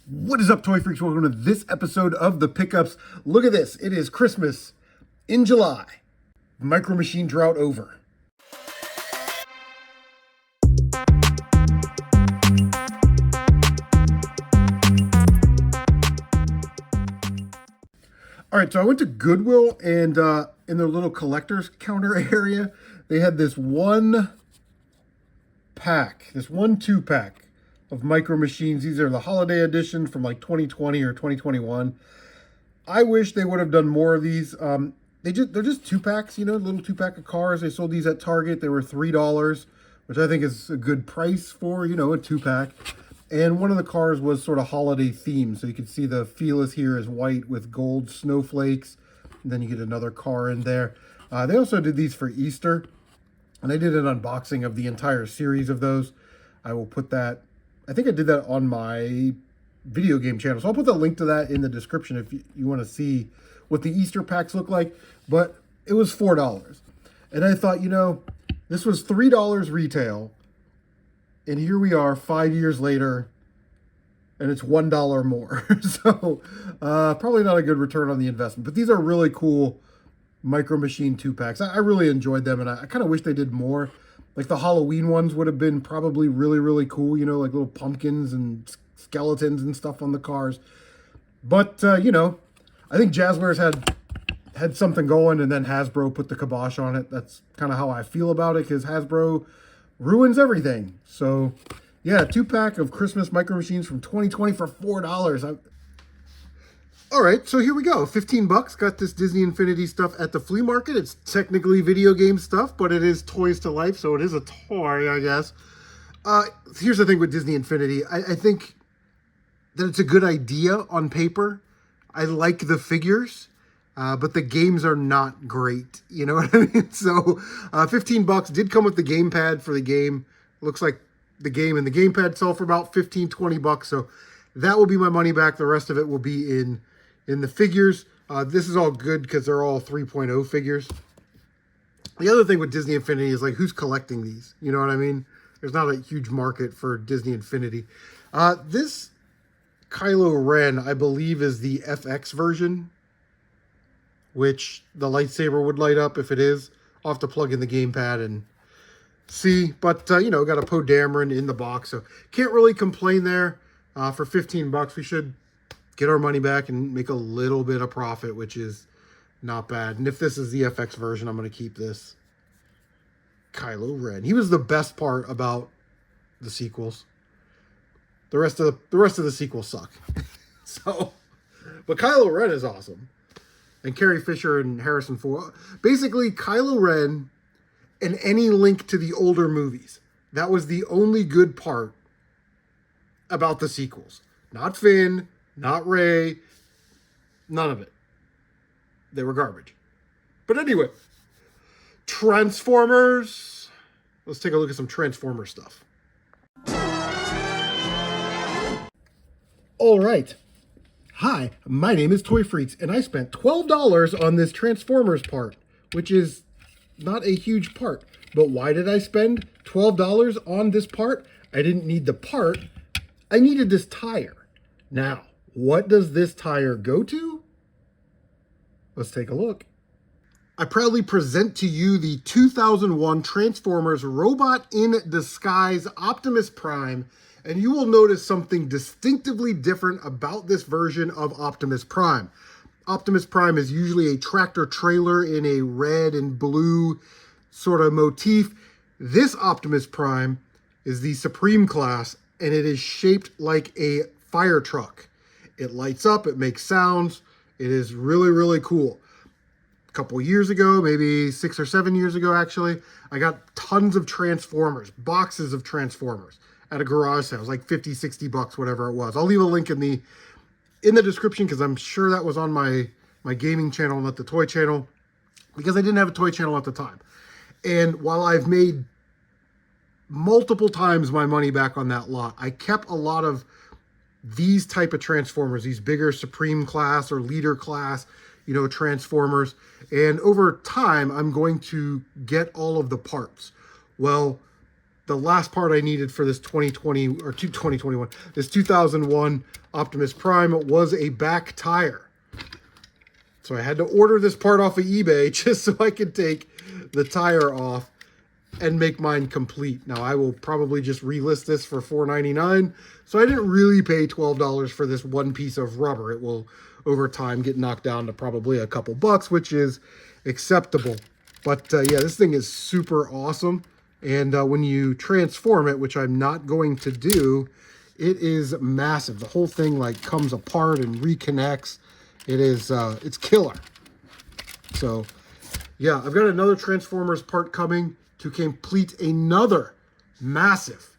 What is up, toy freaks? Welcome to this episode of the Pickups. Look at this. It is Christmas in July. Micro Machine drought over. All right, so I went to Goodwill, and in their little collector's counter area, they had this one pack, this 2-pack of Micro Machines. These are the holiday edition from like 2020 or 2021. I wish they would have done more of these. They're just 2-packs, little 2-pack of cars. They sold these at Target. They were $3, which I think is a good price for, a 2-pack. And one of the cars was sort of holiday themed. So you can see the Fearless here is white with gold snowflakes. And then you get another car in there. They also did these for Easter. And I did an unboxing of the entire series of those. I will put that, I think I did that on my video game channel. So I'll put the link to that in the description if you want to see what the Easter packs look like. But it was $4. And I thought, this was $3 retail. And here we are 5 years later, and it's $1 more. So probably not a good return on the investment. But these are really cool Micro Machine 2-packs. I really enjoyed them, and I kind of wish they did more. Like the Halloween ones would have been probably really, really cool, like little pumpkins and skeletons and stuff on the cars. But, I think Jazzwares had something going, and then Hasbro put the kibosh on it. That's kind of how I feel about it, because Hasbro ruins everything. So, yeah, 2-pack of Christmas Micro Machines from 2020 for $4. All right, so here we go. $15. Got this Disney Infinity stuff at the flea market. It's technically video game stuff, but it is toys to life, so it is a toy, I guess. Here's the thing with Disney Infinity. I think that it's a good idea on paper. I like the figures, but the games are not great. You know what I mean? So $15 did come with the gamepad for the game. Looks like the game and the gamepad sell for about $15-20. So that will be my money back. The rest of it will be in the figures. This is all good because they're all 3.0 figures. The other thing with Disney Infinity is, like, who's collecting these? You know what I mean? There's not a huge market for Disney Infinity. This Kylo Ren, I believe, is the FX version, which the lightsaber would light up if it is. I'll have to plug in the gamepad and see. But, got a Poe Dameron in the box, so can't really complain there. For $15, we should get our money back and make a little bit of profit, which is not bad. And if this is the FX version, I'm going to keep this Kylo Ren. He was the best part about the sequels. The rest of the sequels suck. So, but Kylo Ren is awesome. And Carrie Fisher and Harrison Ford. Basically, Kylo Ren and any link to the older movies. That was the only good part about the sequels. Not Finn, not Rey, none of it. They were garbage. But anyway, Transformers. Let's take a look at some Transformers stuff. All right. Hi, my name is Toy Freaks, and I spent $12 on this Transformers part, which is not a huge part. But why did I spend $12 on this part? I didn't need the part. I needed this tire. Now, what does this tire go to? Let's take a look. I proudly present to you the 2001 Transformers Robot in Disguise Optimus Prime, and you will notice something distinctively different about this version of Optimus Prime. Optimus Prime is usually a tractor trailer in a red and blue sort of motif. This Optimus Prime is the Supreme class, and it is shaped like a fire truck. It lights up, it makes sounds. It is really, really cool. A couple years ago, maybe 6 or 7 years ago, actually, I got tons of Transformers, boxes of Transformers at a garage sale. It was like $50-60, whatever it was. I'll leave a link in the description, because I'm sure that was on my gaming channel, not the toy channel, because I didn't have a toy channel at the time. And while I've made multiple times my money back on that lot, I kept a lot of these type of Transformers, these bigger Supreme class or Leader class, Transformers. And over time, I'm going to get all of the parts. Well, the last part I needed for this 2020 or 2021, this 2001 Optimus Prime was a back tire. So I had to order this part off of eBay just so I could take the tire off and make mine complete. Now I will probably just relist this for $4.99. So I didn't really pay $12 for this one piece of rubber. It will over time get knocked down to probably a couple bucks, which is acceptable. But yeah, this thing is super awesome. And when you transform it, which I'm not going to do, it is massive. The whole thing like comes apart and reconnects. It is, it's killer. So yeah, I've got another Transformers part coming to complete another massive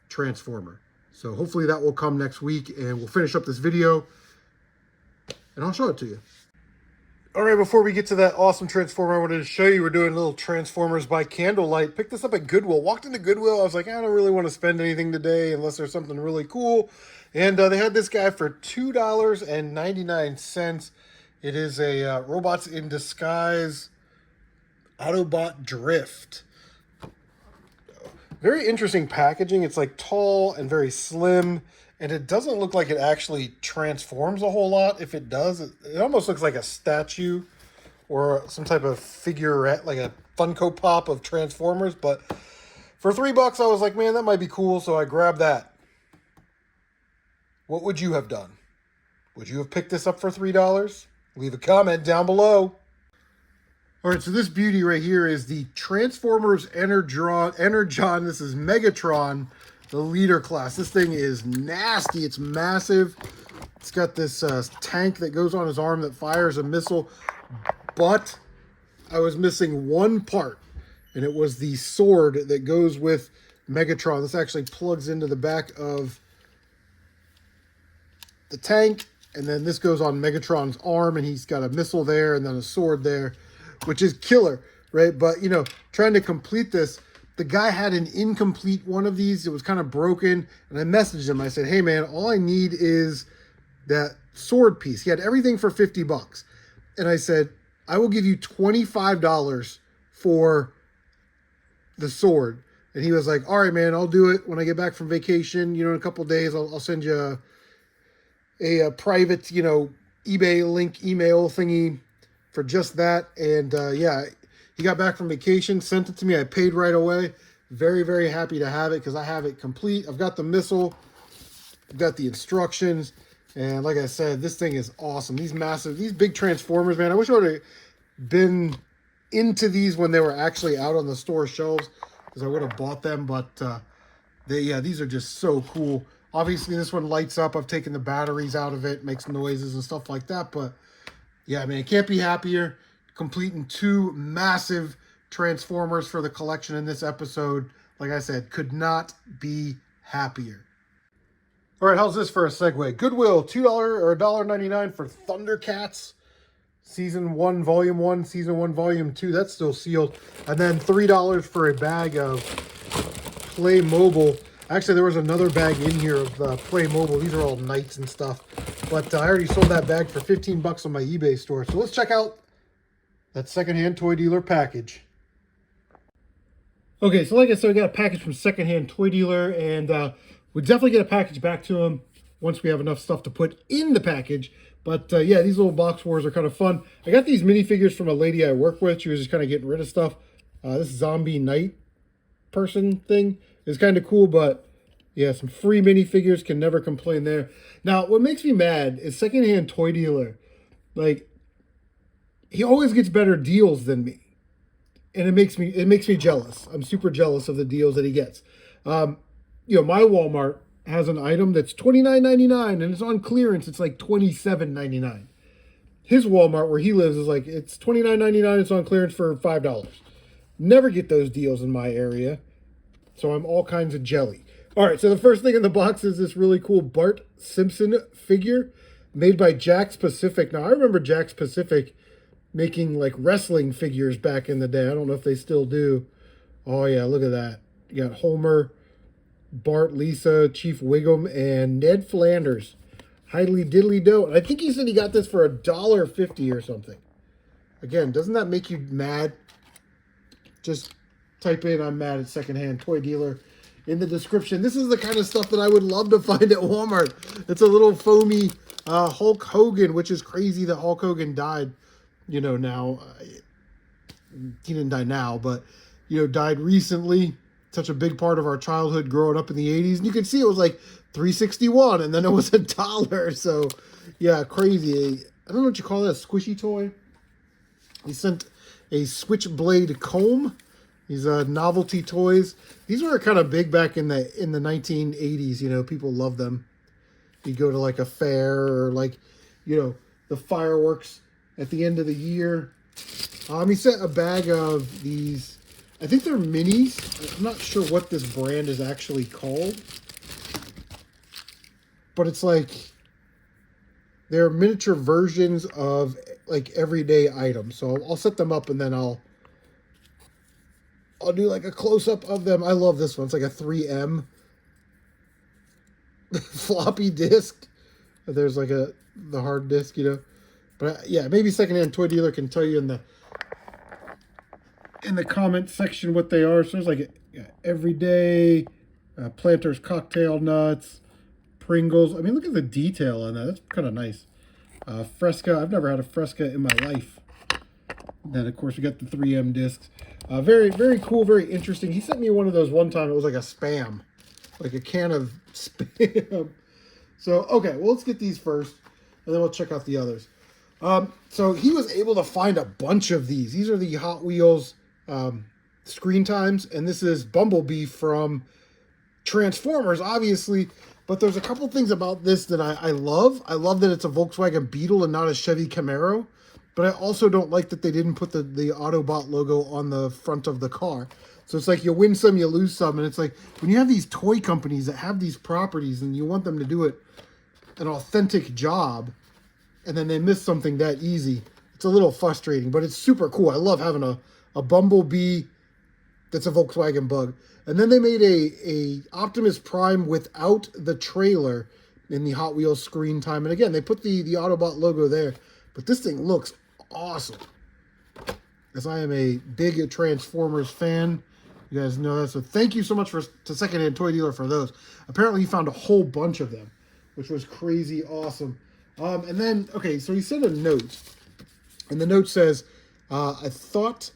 Transformer. So hopefully that will come next week and we'll finish up this video and I'll show it to you. All right, before we get to that awesome Transformer I wanted to show you, we're doing a little Transformers by candlelight. Picked this up at Goodwill. Walked into Goodwill. I was like, I don't really want to spend anything today unless there's something really cool. And they had this guy for $2.99. It is a Robots in Disguise Autobot Drift. Very interesting packaging. It's like tall and very slim. And it doesn't look like it actually transforms a whole lot. If it does, it almost looks like a statue or some type of figurette, like a Funko Pop of Transformers. But for $3, I was like, man, that might be cool. So I grabbed that. What would you have done? Would you have picked this up for $3? Leave a comment down below. All right, so this beauty right here is the Transformers Energon. This is Megatron, the leader class. This thing is nasty. It's massive. It's got this tank that goes on his arm that fires a missile. But I was missing one part, and it was the sword that goes with Megatron. This actually plugs into the back of the tank, and then this goes on Megatron's arm, and he's got a missile there and then a sword there, which is killer, right? But, you know, trying to complete this, the guy had an incomplete one of these. It was kind of broken, and I messaged him. I said, hey, man, all I need is that sword piece. He had everything for $50. And I said, I will give you $25 for the sword. And he was like, all right, man, I'll do it when I get back from vacation. You know, in a couple of days, I'll send you a private, you know, eBay link email thingy for just that. And yeah, he got back from vacation, sent it to me. I paid right away. Very, very happy to have it because I have it complete. I've got the missile. I've got the instructions. And like I said, this thing is awesome. These big Transformers, man. I wish I would have been into these when they were actually out on the store shelves because I would have bought them. But yeah, these are just so cool. Obviously, this one lights up. I've taken the batteries out of it, makes noises and stuff like that. But yeah, man, can't be happier. Completing two massive Transformers for the collection in this episode. Like I said, could not be happier. All right, how's this for a segue? Goodwill, $2 or $1.99 for Thundercats. Season 1, Volume 1, Season 1, Volume 2. That's still sealed. And then $3 for a bag of Playmobil. Actually, there was another bag in here of Playmobil. These are all Knights and stuff. But I already sold that bag for $15 on my eBay store. So let's check out that Secondhand Toy Dealer package. Okay, so like I said, we got a package from Secondhand Toy Dealer, and we definitely get a package back to them once we have enough stuff to put in the package. But yeah, these little box wars are kind of fun. I got these minifigures from a lady I work with. She was just kind of getting rid of stuff. This zombie knight person thing is kind of cool, but yeah, some free minifigures, can never complain there. Now, what makes me mad is Secondhand Toy Dealer. Like, he always gets better deals than me. And it makes me jealous. I'm super jealous of the deals that he gets. You know, my Walmart has an item that's $29.99 and it's on clearance. It's like $27.99. His Walmart where he lives is like, it's $29.99. It's on clearance for $5. Never get those deals in my area. So I'm all kinds of jelly. All right, so the first thing in the box is this really cool Bart Simpson figure made by Jakks Pacific. Now, I remember Jakks Pacific making like wrestling figures back in the day. I don't know if they still do. Oh, yeah, look at that. You got Homer, Bart, Lisa, Chief Wiggum, and Ned Flanders. Highly diddly do. And I think he said he got this for $1.50 or something. Again, doesn't that make you mad? Just type in "I'm mad at Secondhand Toy Dealer" in the description. This is the kind of stuff that I would love to find at Walmart. It's a little foamy Hulk Hogan, which is crazy that Hulk Hogan died, you know, now. He didn't die now, but, you know, died recently. Such a big part of our childhood growing up in the 80s. And you can see it was like $3.61, and then it was $1. So, yeah, crazy. I don't know what you call that, a squishy toy. He sent a switchblade comb. These novelty toys. These were kind of big back in the 1980s. You know, people loved them. You go to like a fair or like, you know, the fireworks at the end of the year. He sent a bag of these. I think they're minis. I'm not sure what this brand is actually called, but it's like they're miniature versions of like everyday items. So I'll set them up and then I'll do like a close-up of them. I love this one. It's like a 3M floppy disk. There's like the hard disk, you know. But yeah, maybe Secondhand Toy Dealer can tell you in the comment section what they are. So there's like everyday Planters cocktail nuts, Pringles. I mean, look at the detail on that. That's kind of nice. Fresca. I've never had a Fresca in my life. Then, of course, we got the 3M discs. Very, very cool, very interesting. He sent me one of those one time. It was like a Spam. Like a can of Spam. So, okay, well, let's get these first, and then we'll check out the others. So he was able to find a bunch of these. These are the Hot Wheels screen times, and this is Bumblebee from Transformers, obviously. But there's a couple things about this that I love. I love that it's a Volkswagen Beetle and not a Chevy Camaro. But I also don't like that they didn't put the Autobot logo on the front of the car. So it's like you win some, you lose some. And it's like when you have these toy companies that have these properties and you want them to do it an authentic job, and then they miss something that easy, it's a little frustrating. But it's super cool. I love having a Bumblebee that's a Volkswagen Bug. And then they made a Optimus Prime without the trailer in the Hot Wheels screen time. And again, they put the Autobot logo there. But this thing looks awesome. As I am a big Transformers fan. You guys know that. So thank you so much to Secondhand Toy Dealer for those. Apparently he found a whole bunch of them, which was crazy awesome. And then, okay, so he sent a note. And the note says, I thought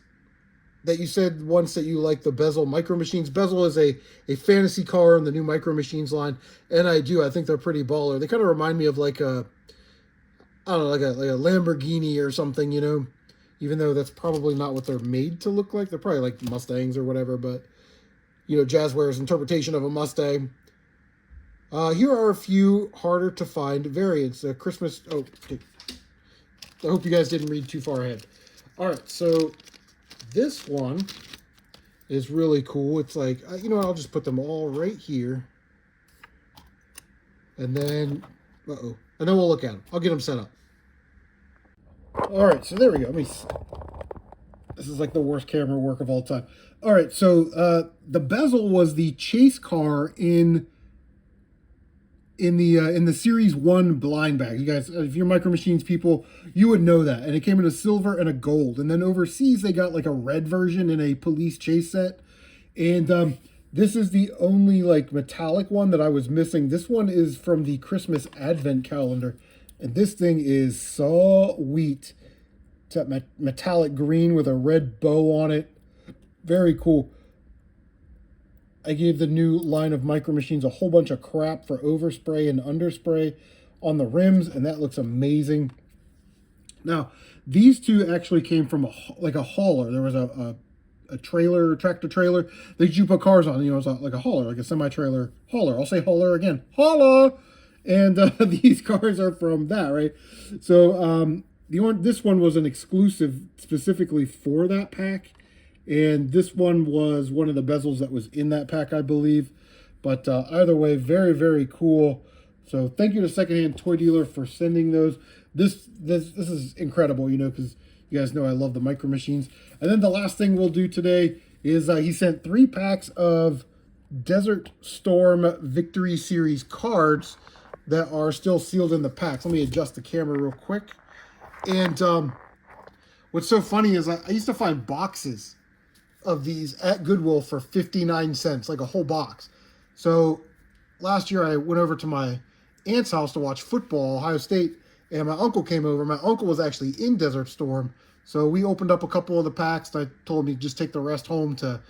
that you said once that you like the Bezel Micro Machines. Bezel is a fantasy car in the new Micro Machines line. And I do. I think they're pretty baller. They kind of remind me of like a, I don't know, like a Lamborghini or something, you know, even though that's probably not what they're made to look like. They're probably like Mustangs or whatever, but, you know, Jazzware's interpretation of a Mustang. Here are a few harder to find variants. Christmas, oh, okay. I hope you guys didn't read too far ahead. All right, so this one is really cool. It's like, you know, I'll just put them all right here. And then, and then we'll look at them. I'll get them set up. All right, so there we go. This is like the worst camera work of all time. All right, so the Bezel was the chase car in the Series 1 blind bag. You guys, if you're Micro Machines people, you would know that. And it came in a silver and a gold. And then overseas, they got like a red version in a police chase set. And this is the only like metallic one that I was missing. This one is from the Christmas Advent calendar. And this thing is so sweet. It's that metallic green with a red bow on it. Very cool. I gave the new line of Micro Machines a whole bunch of crap for overspray and underspray on the rims, and that looks amazing. Now, these two actually came from a hauler. There was a trailer, tractor trailer that you put cars on. You know, it's like a hauler, like a semi-trailer hauler. I'll say hauler again. Hauler! And these cars are from that, right? So this one was an exclusive specifically for that pack. And this one was one of the bezels that was in that pack, I believe. But either way, very, very cool. So thank you to Secondhand Toy Dealer for sending those. This is incredible, you know, because you guys know I love the Micro Machines. And then the last thing we'll do today is he sent 3 packs of Desert Storm Victory Series cards that are still sealed in the packs. Let me adjust the camera real quick. And what's so funny is I used to find boxes of these at Goodwill for 59 cents, like a whole box. So last year I went over to my aunt's house to watch football, Ohio State, and my uncle came over. My uncle was actually in Desert Storm, so we opened up a couple of the packs. I told him he'd just take the rest home to,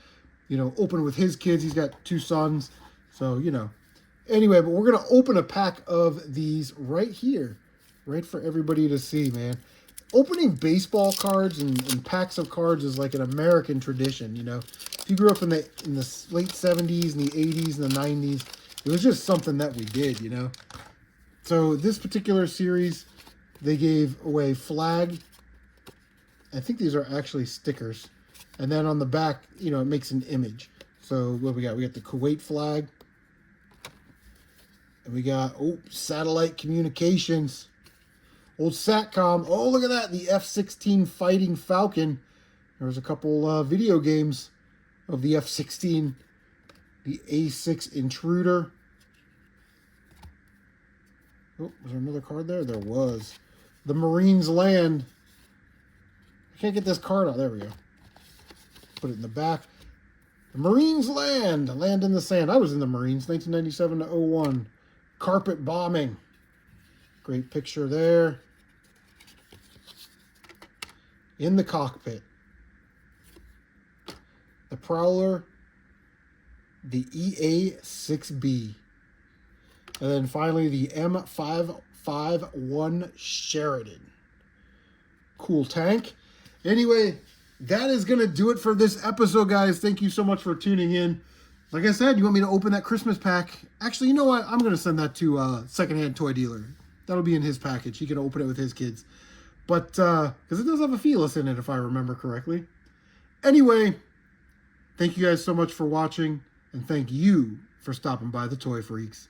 open with his kids. He's got 2 sons, so, Anyway, but we're going to open a pack of these right here, right for everybody to see, man. Opening baseball cards and packs of cards is like an American tradition, If you grew up in the late 70s and the 80s and the 90s, it was just something that we did, So this particular series, they gave away flag. I think these are actually stickers. And then on the back, it makes an image. So what we got? We got the Kuwait flag. And we got, satellite communications. Old SATCOM. Oh, look at that. The F-16 Fighting Falcon. There's a couple video games of the F-16. The A6 Intruder. Oh, was there another card there? There was. The Marines Land. I can't get this card out. There we go. Put it in the back. The Marines Land. Land in the Sand. I was in the Marines, 1997 to 01. Carpet bombing. Great picture there. In the cockpit. The Prowler. The EA-6B. And then finally the M551 Sheridan. Cool tank. Anyway, that is going to do it for this episode, guys. Thank you so much for tuning in. Like I said, you want me to open that Christmas pack? Actually, you know what? I'm going to send that to Secondhand Toy Dealer. That'll be in his package. He can open it with his kids. But, because it does have a Felis in it, if I remember correctly. Anyway, thank you guys so much for watching. And thank you for stopping by the Toy Freaks.